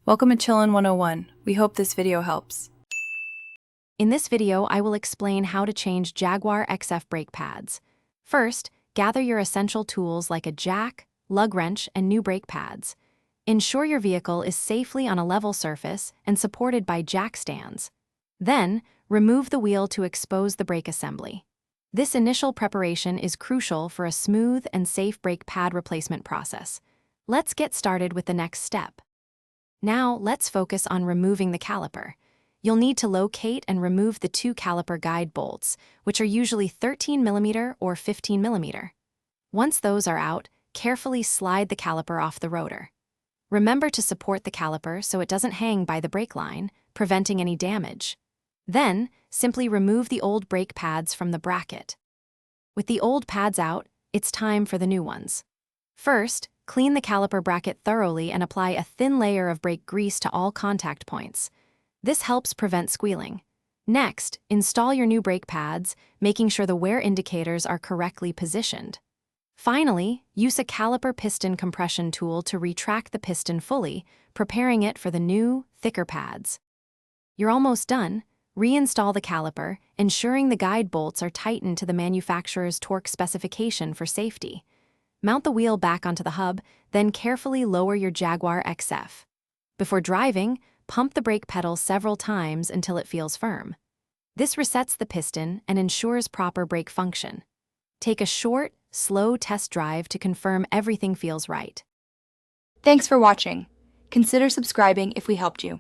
Welcome to Chillin' 101. We hope this video helps. In this video, I will explain how to change Jaguar XF brake pads. First, gather your essential tools like a jack, lug wrench, and new brake pads. Ensure your vehicle is safely on a level surface and supported by jack stands. Then, remove the wheel to expose the brake assembly. This initial preparation is crucial for a smooth and safe brake pad replacement process. Let's get started with the next step. Now, let's focus on removing the caliper. You'll need to locate and remove the two caliper guide bolts, which are usually 13mm or 15mm. Once those are out, carefully slide the caliper off the rotor. Remember to support the caliper so it doesn't hang by the brake line, preventing any damage. Then, simply remove the old brake pads from the bracket. With the old pads out, it's time for the new ones. First, clean the caliper bracket thoroughly and apply a thin layer of brake grease to all contact points. This helps prevent squealing. Next, install your new brake pads, making sure the wear indicators are correctly positioned. Finally, use a caliper piston compression tool to retract the piston fully, preparing it for the new, thicker pads. You're almost done. Reinstall the caliper, ensuring the guide bolts are tightened to the manufacturer's torque specification for safety. Mount the wheel back onto the hub, then carefully lower your Jaguar XF. Before driving, pump the brake pedal several times until it feels firm. This resets the piston and ensures proper brake function. Take a short, slow test drive to confirm everything feels right. Thanks for watching. Consider subscribing if we helped you.